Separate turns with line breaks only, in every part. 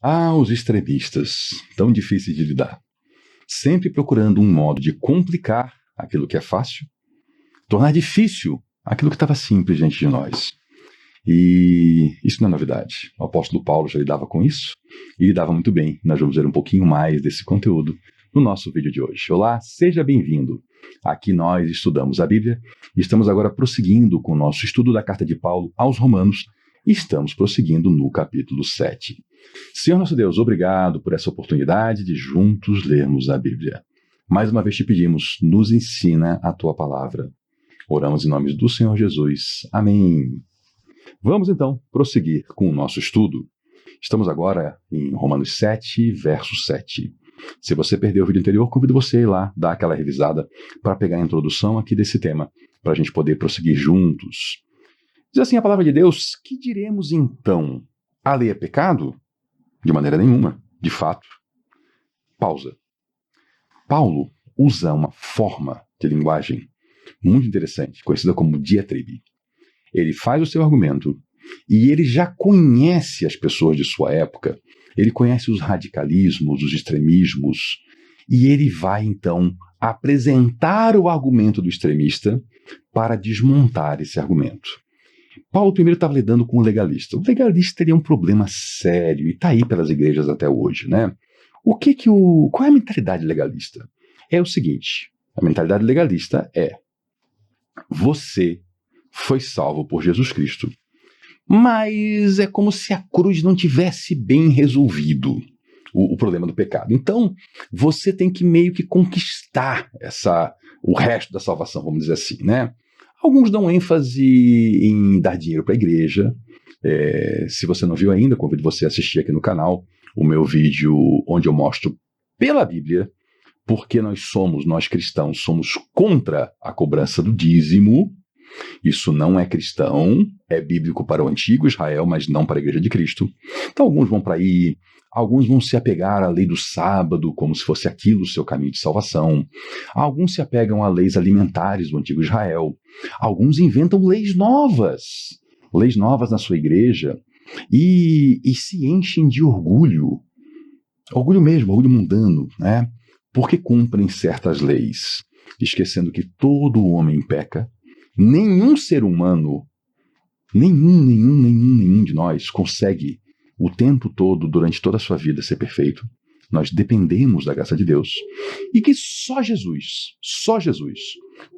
Ah, os extremistas, tão difíceis de lidar. Sempre procurando um modo de complicar aquilo que é fácil, tornar difícil aquilo que estava simples diante de nós. E isso não é novidade. O apóstolo Paulo já lidava com isso e lidava muito bem. Nós vamos ver um pouquinho mais desse conteúdo no nosso vídeo de hoje. Olá, seja bem-vindo. Aqui nós estudamos a Bíblia e estamos agora prosseguindo com o nosso estudo da carta de Paulo aos Romanos e estamos prosseguindo no capítulo 7. Senhor nosso Deus, obrigado por essa oportunidade de juntos lermos a Bíblia. Mais uma vez te pedimos, nos ensina a tua palavra. Oramos em nome do Senhor Jesus. Amém. Vamos então prosseguir com o nosso estudo. Estamos agora em Romanos 7, verso 7. Se você perdeu o vídeo anterior, convido você a ir lá, dar aquela revisada para pegar a introdução aqui desse tema, para a gente poder prosseguir juntos. Diz assim a palavra de Deus: que diremos então? A lei é pecado? De maneira nenhuma, de fato. Pausa. Paulo usa uma forma de linguagem muito interessante, conhecida como diatribe. Ele faz o seu argumento e ele já conhece as pessoas de sua época, ele conhece os radicalismos, os extremismos, e ele vai então apresentar o argumento do extremista para desmontar esse argumento. Paulo primeiro estava lidando com o legalista. O legalista teria um problema sério e está aí pelas igrejas até hoje, né? Qual é a mentalidade legalista? É o seguinte, a mentalidade legalista é: você foi salvo por Jesus Cristo, mas é como se a cruz não tivesse bem resolvido o problema do pecado. Então, você tem que meio que conquistar o resto da salvação, vamos dizer assim, né? Alguns dão ênfase em dar dinheiro para a igreja. Se você não viu ainda, convido você a assistir aqui no canal o meu vídeo onde eu mostro pela Bíblia porque nós cristãos, somos contra a cobrança do dízimo. Isso não é cristão, é bíblico para o antigo Israel, mas não para a igreja de Cristo. Então alguns vão para aí, alguns vão se apegar à lei do sábado, como se fosse aquilo o seu caminho de salvação. Alguns se apegam a leis alimentares do antigo Israel. Alguns inventam leis novas na sua igreja, e se enchem de orgulho mesmo, orgulho mundano, né? Porque cumprem certas leis, esquecendo que todo homem peca. Nenhum ser humano, nenhum de nós consegue o tempo todo, durante toda a sua vida, ser perfeito. Nós dependemos da graça de Deus. E que só Jesus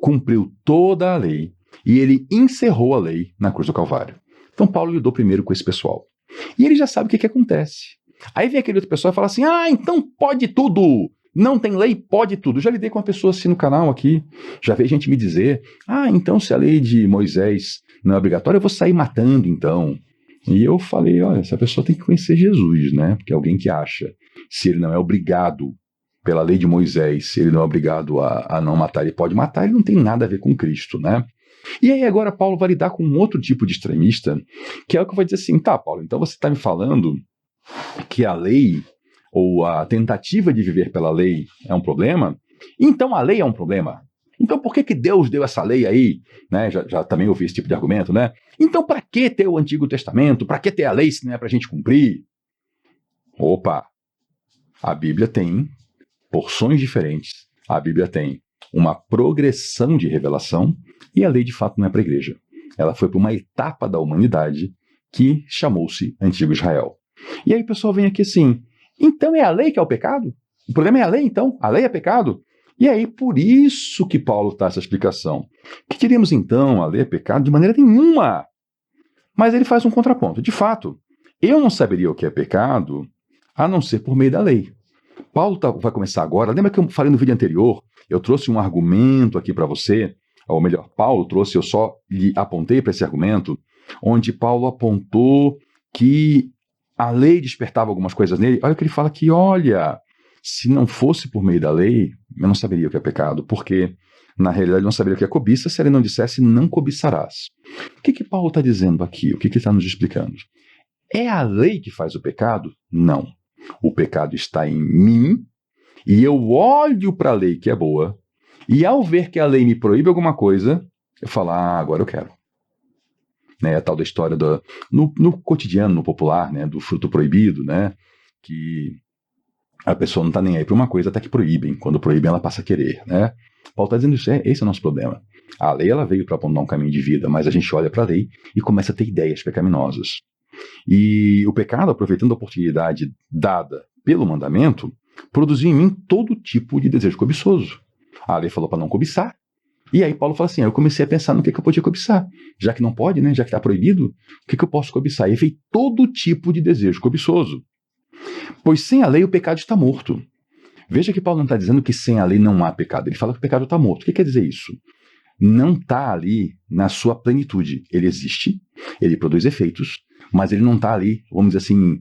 cumpriu toda a lei e ele encerrou a lei na cruz do Calvário. Então Paulo lidou primeiro com esse pessoal. E ele já sabe o que acontece. Aí vem aquele outro pessoal e fala assim: então pode tudo! Não tem lei, pode tudo. Já lidei com uma pessoa assim no canal aqui, já veio gente me dizer: então se a lei de Moisés não é obrigatória, eu vou sair matando então. E eu falei: olha, essa pessoa tem que conhecer Jesus, né? Porque alguém que acha, se ele não é obrigado pela lei de Moisés, se ele não é obrigado a não matar, ele pode matar, ele não tem nada a ver com Cristo, né? E aí agora Paulo vai lidar com um outro tipo de extremista, que é o que vai dizer assim: tá, Paulo, então você está me falando que a lei, ou a tentativa de viver pela lei, é um problema? Então a lei é um problema. Então por que Deus deu essa lei aí? Né? Já também ouvi esse tipo de argumento, né? Então para que ter o Antigo Testamento? Para que ter a lei se não é para a gente cumprir? Opa! A Bíblia tem porções diferentes. A Bíblia tem uma progressão de revelação e a lei de fato não é para a igreja. Ela foi para uma etapa da humanidade que chamou-se Antigo Israel. E aí o pessoal vem aqui assim: então é a lei que é o pecado? O problema é a lei, então? A lei é pecado? E aí, por isso que Paulo dá essa explicação. Que diríamos então, a lei é pecado? De maneira nenhuma. Mas ele faz um contraponto. De fato, eu não saberia o que é pecado a não ser por meio da lei. Paulo vai começar agora. Lembra que eu falei no vídeo anterior? Eu trouxe um argumento aqui para você, ou melhor, Paulo trouxe, eu só lhe apontei para esse argumento, onde Paulo apontou que a lei despertava algumas coisas nele. Olha o que ele fala aqui: olha, se não fosse por meio da lei, eu não saberia o que é pecado, porque na realidade eu não saberia o que é cobiça se ele não dissesse não cobiçarás. O que Paulo está dizendo aqui? O que ele está nos explicando? É a lei que faz o pecado? Não. O pecado está em mim e eu olho para a lei que é boa e ao ver que a lei me proíbe alguma coisa, eu falo: agora eu quero. Né, a tal da história no cotidiano, no popular, né, do fruto proibido, né, que a pessoa não está nem aí para uma coisa até que proíbem. Quando proíbem, ela passa a querer, né? Paulo está dizendo isso, esse é o nosso problema. A lei ela veio para apontar um caminho de vida, mas a gente olha para a lei e começa a ter ideias pecaminosas. E o pecado, aproveitando a oportunidade dada pelo mandamento, produziu em mim todo tipo de desejo cobiçoso. A lei falou para não cobiçar, e aí Paulo fala assim, eu comecei a pensar no que eu podia cobiçar. Já que não pode, né, já que está proibido, o que eu posso cobiçar? E veio todo tipo de desejo cobiçoso. Pois sem a lei o pecado está morto. Veja que Paulo não está dizendo que sem a lei não há pecado, ele fala que o pecado está morto. O que quer dizer isso? Não está ali na sua plenitude. Ele existe, ele produz efeitos, mas ele não está ali, vamos dizer assim,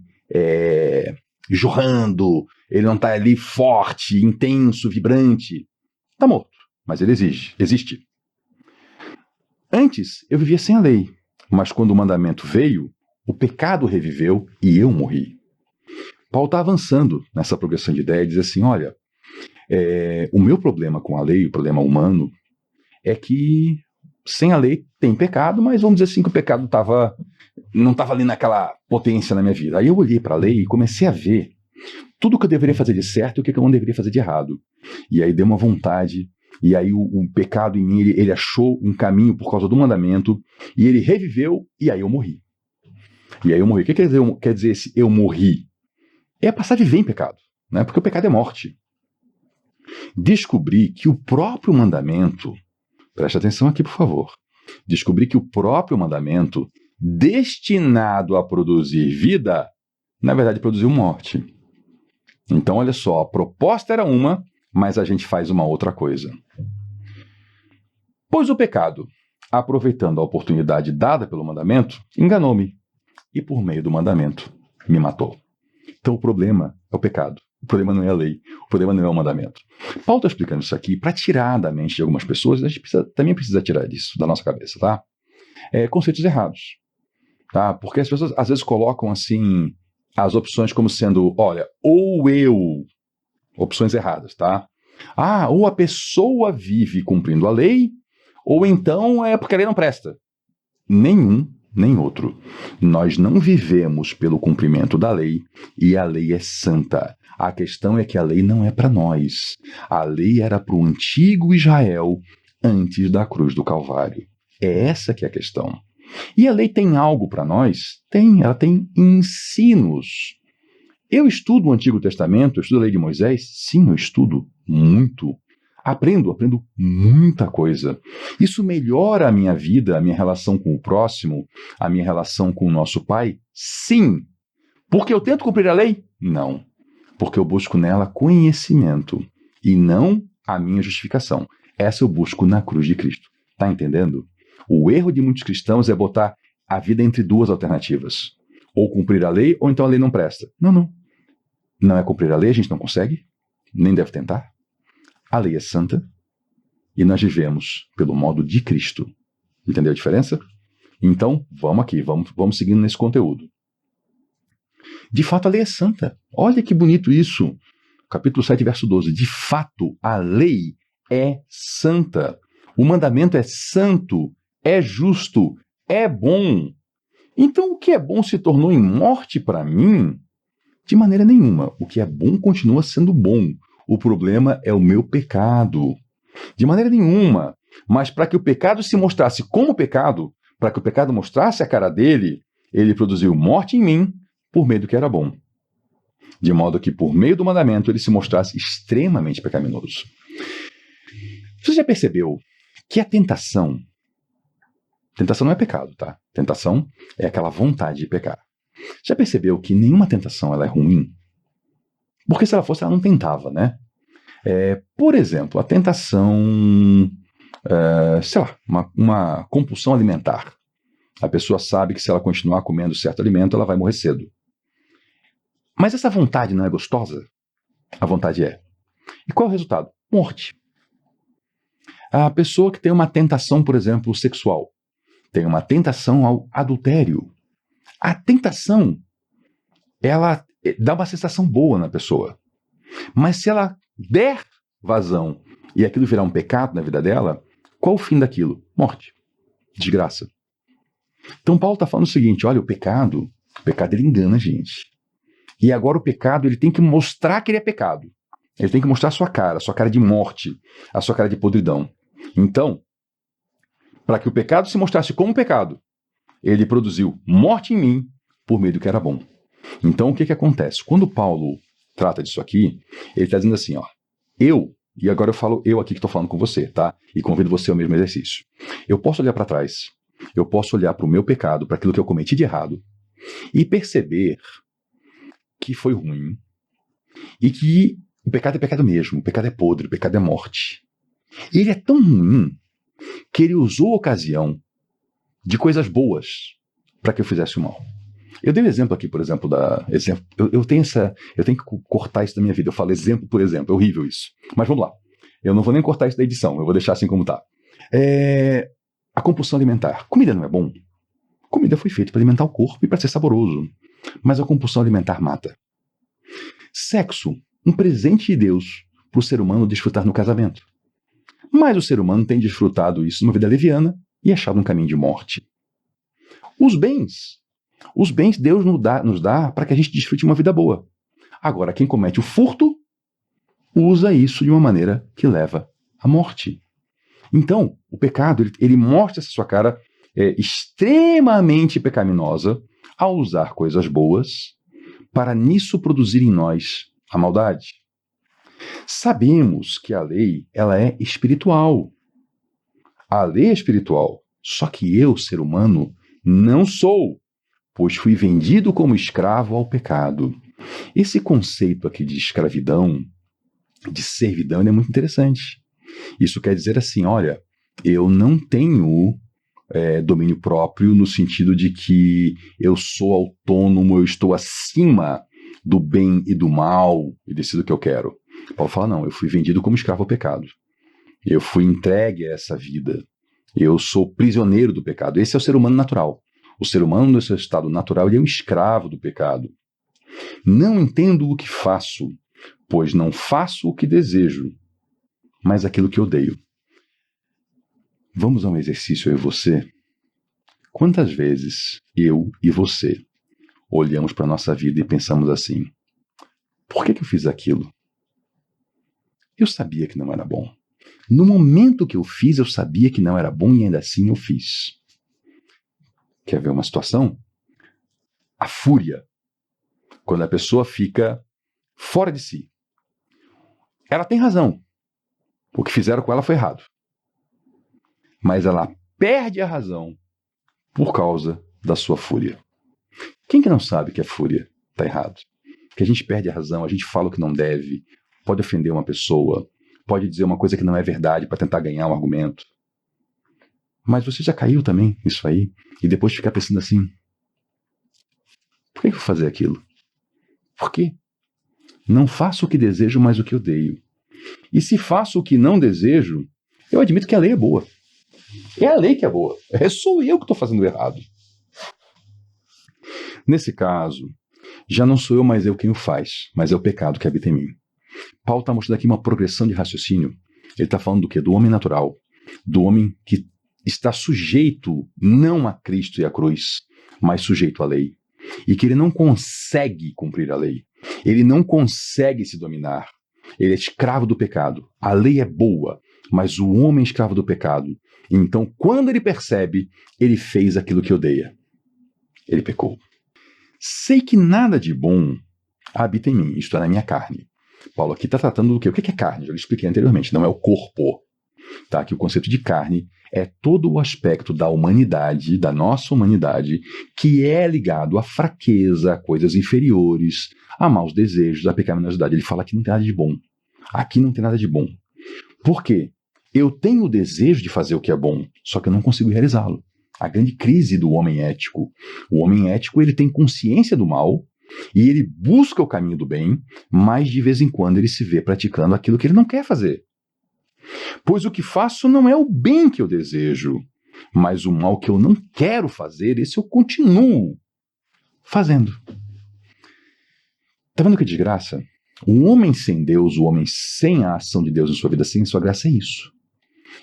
jorrando, ele não está ali forte, intenso, vibrante. Está morto, mas ele existe. Antes, eu vivia sem a lei, mas quando o mandamento veio, o pecado reviveu e eu morri. Paulo está avançando nessa progressão de ideia e diz assim, olha, o meu problema com a lei, o problema humano, é que sem a lei tem pecado, mas vamos dizer assim que o pecado não estava ali naquela potência na minha vida. Aí eu olhei para a lei e comecei a ver tudo o que eu deveria fazer de certo e o que eu não deveria fazer de errado. E aí deu uma vontade, e aí o pecado em mim, ele achou um caminho por causa do mandamento, e ele reviveu, e aí eu morri. E aí eu morri. O que quer dizer esse eu morri? É passar a viver em pecado, né? Porque o pecado é morte. Descobri que o próprio mandamento, preste atenção aqui, por favor, descobri que o próprio mandamento, destinado a produzir vida, na verdade produziu morte. Então, olha só, a proposta era uma, mas a gente faz uma outra coisa. Pois o pecado, aproveitando a oportunidade dada pelo mandamento, enganou-me e, por meio do mandamento, me matou. Então, o problema é o pecado. O problema não é a lei. O problema não é o mandamento. Paulo está explicando isso aqui para tirar da mente de algumas pessoas, a gente também precisa tirar disso da nossa cabeça, tá? Conceitos errados, tá? Porque as pessoas às vezes colocam assim as opções como sendo, olha, ou eu, opções erradas, tá? Ou a pessoa vive cumprindo a lei, ou então é porque a lei não presta. Nenhum, nem outro. Nós não vivemos pelo cumprimento da lei, e a lei é santa. A questão é que a lei não é para nós. A lei era para o antigo Israel antes da cruz do Calvário. É essa que é a questão. E a lei tem algo para nós? Tem, ela tem ensinos. Eu estudo o Antigo Testamento, eu estudo a lei de Moisés? Sim, eu estudo muito. Aprendo muita coisa. Isso melhora a minha vida, a minha relação com o próximo, a minha relação com o nosso Pai? Sim. Porque eu tento cumprir a lei? Não. Porque eu busco nela conhecimento e não a minha justificação. Essa eu busco na cruz de Cristo. Tá entendendo? O erro de muitos cristãos é botar a vida entre duas alternativas. Ou cumprir a lei, ou então a lei não presta. Não. Não é cumprir a lei, a gente não consegue, nem deve tentar. A lei é santa e nós vivemos pelo modo de Cristo. Entendeu a diferença? Então, vamos aqui, vamos seguindo nesse conteúdo. De fato, a lei é santa. Olha que bonito isso. Capítulo 7, verso 12. De fato, a lei é santa. O mandamento é santo, é justo, é bom. Então, o que é bom se tornou em morte para mim? De maneira nenhuma. O que é bom continua sendo bom. O problema é o meu pecado. De maneira nenhuma. Mas para que o pecado se mostrasse como pecado, para que o pecado mostrasse a cara dele, ele produziu morte em mim por meio do que era bom. De modo que, por meio do mandamento, ele se mostrasse extremamente pecaminoso. Você já percebeu que a tentação não é pecado, tá? Tentação é aquela vontade de pecar. Já percebeu que nenhuma tentação ela é ruim? Porque se ela fosse, ela não tentava, né? Por exemplo, a tentação, sei lá, uma compulsão alimentar. A pessoa sabe que se ela continuar comendo certo alimento, ela vai morrer cedo. Mas essa vontade não é gostosa? A vontade é. E qual é o resultado? Morte. A pessoa que tem uma tentação, por exemplo, sexual, tem uma tentação ao adultério. A tentação, ela dá uma sensação boa na pessoa. Mas se ela der vazão e aquilo virar um pecado na vida dela, qual o fim daquilo? Morte. Desgraça. Então Paulo está falando o seguinte, olha, o pecado ele engana a gente. E agora o pecado, ele tem que mostrar que ele é pecado. Ele tem que mostrar a sua cara de morte, a sua cara de podridão. Então, para que o pecado se mostrasse como pecado, ele produziu morte em mim por meio do que era bom. Então, o que acontece? Quando Paulo trata disso aqui, ele está dizendo assim, ó, e agora eu falo eu aqui que estou falando com você, tá? E convido você ao mesmo exercício. Eu posso olhar para trás, eu posso olhar para o meu pecado, para aquilo que eu cometi de errado, e perceber que foi ruim, e que o pecado é pecado mesmo, o pecado é podre, o pecado é morte. E ele é tão ruim que ele usou a ocasião de coisas boas para que eu fizesse o mal. Eu dei um exemplo aqui, por exemplo, eu tenho que cortar isso da minha vida. Eu falo exemplo por exemplo, é horrível isso. Mas vamos lá. Eu não vou nem cortar isso da edição, eu vou deixar assim como tá. A compulsão alimentar. Comida não é bom? Comida foi feita para alimentar o corpo e para ser saboroso. Mas a compulsão alimentar mata. Sexo, um presente de Deus para o ser humano desfrutar no casamento. Mas o ser humano tem desfrutado isso numa vida leviana e achado um caminho de morte. Os bens Deus nos dá para que a gente desfrute uma vida boa. Agora, quem comete o furto, usa isso de uma maneira que leva à morte. Então, o pecado, ele mostra essa sua cara extremamente pecaminosa ao usar coisas boas para nisso produzir em nós a maldade. Sabemos que a lei, ela é espiritual. A lei é espiritual, só que eu, ser humano, não sou, pois fui vendido como escravo ao pecado. Esse conceito aqui de escravidão, de servidão, é muito interessante. Isso quer dizer assim, olha, eu não tenho domínio próprio no sentido de que eu sou autônomo, eu estou acima do bem e do mal e decido o que eu quero. Paulo fala, não, eu fui vendido como escravo ao pecado. Eu fui entregue a essa vida. Eu sou prisioneiro do pecado. Esse é o ser humano natural. O ser humano, no seu estado natural, ele é um escravo do pecado. Não entendo o que faço, pois não faço o que desejo, mas aquilo que odeio. Vamos a um exercício, eu e você? Quantas vezes eu e você olhamos para a nossa vida e pensamos assim, por que eu fiz aquilo? Eu sabia que não era bom. No momento que eu fiz, eu sabia que não era bom e ainda assim eu fiz. Quer ver uma situação? A fúria. Quando a pessoa fica fora de si. Ela tem razão. O que fizeram com ela foi errado. Mas ela perde a razão por causa da sua fúria. Quem que não sabe que a fúria está errado? Que a gente perde a razão, a gente fala o que não deve, pode ofender uma pessoa, pode dizer uma coisa que não é verdade para tentar ganhar um argumento. Mas você já caiu também nisso aí? E depois fica pensando assim, por que eu vou fazer aquilo? Por quê? Não faço o que desejo, mas o que odeio. E se faço o que não desejo, eu admito que a lei é boa. É a lei que é boa. Sou eu que estou fazendo errado. Nesse caso, já não sou eu mais eu quem o faz, mas é o pecado que habita em mim. Paulo está mostrando aqui uma progressão de raciocínio. Ele está falando do quê? Do homem natural. Do homem que está sujeito não a Cristo e à cruz, mas sujeito à lei. E que ele não consegue cumprir a lei. Ele não consegue se dominar. Ele é escravo do pecado. A lei é boa, mas o homem é escravo do pecado. Então, quando ele percebe, ele fez aquilo que odeia. Ele pecou. Sei que nada de bom habita em mim, isto é, na minha carne. Paulo aqui está tratando do quê? O que é carne? Já lhe expliquei anteriormente, não é o corpo. Tá? Que o conceito de carne é todo o aspecto da humanidade, da nossa humanidade, que é ligado à fraqueza, a coisas inferiores, a maus desejos, a pecaminosidade. Ele fala que não tem nada de bom. Aqui não tem nada de bom. Por quê? Eu tenho o desejo de fazer o que é bom, só que eu não consigo realizá-lo. A grande crise do homem ético. O homem ético, ele tem consciência do mal e ele busca o caminho do bem, mas de vez em quando ele se vê praticando aquilo que ele não quer fazer. Pois o que faço não é o bem que eu desejo, mas o mal que eu não quero fazer, esse eu continuo fazendo. Tá vendo que desgraça? O homem sem Deus, o homem sem a ação de Deus em sua vida, sem sua graça, é isso.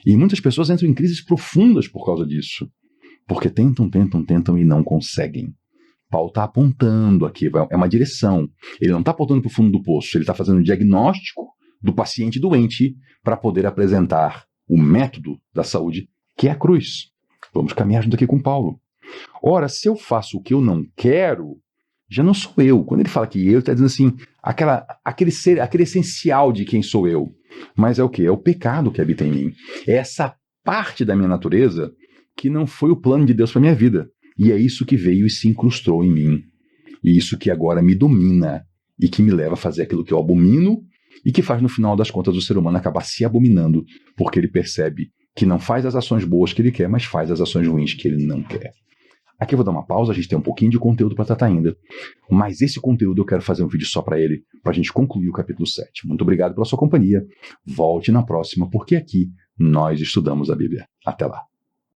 E muitas pessoas entram em crises profundas por causa disso. Porque tentam e não conseguem. Paulo está apontando aqui, é uma direção. Ele não está apontando para o fundo do poço, ele está fazendo um diagnóstico do paciente doente para poder apresentar o método da saúde, que é a cruz. Vamos caminhar junto aqui com Paulo. Ora, se eu faço o que eu não quero, já não sou eu. Quando ele fala que eu, ele está dizendo assim, aquele essencial de quem sou eu. Mas é o quê? É o pecado que habita em mim. É essa parte da minha natureza que não foi o plano de Deus para minha vida. E é isso que veio e se incrustou em mim. E isso que agora me domina e que me leva a fazer aquilo que eu abomino e que faz, no final das contas, o ser humano acabar se abominando, porque ele percebe que não faz as ações boas que ele quer, mas faz as ações ruins que ele não quer. Aqui eu vou dar uma pausa, a gente tem um pouquinho de conteúdo para tratar ainda, mas esse conteúdo eu quero fazer um vídeo só para ele, para a gente concluir o capítulo 7. Muito obrigado pela sua companhia, volte na próxima, porque aqui nós estudamos a Bíblia. Até lá.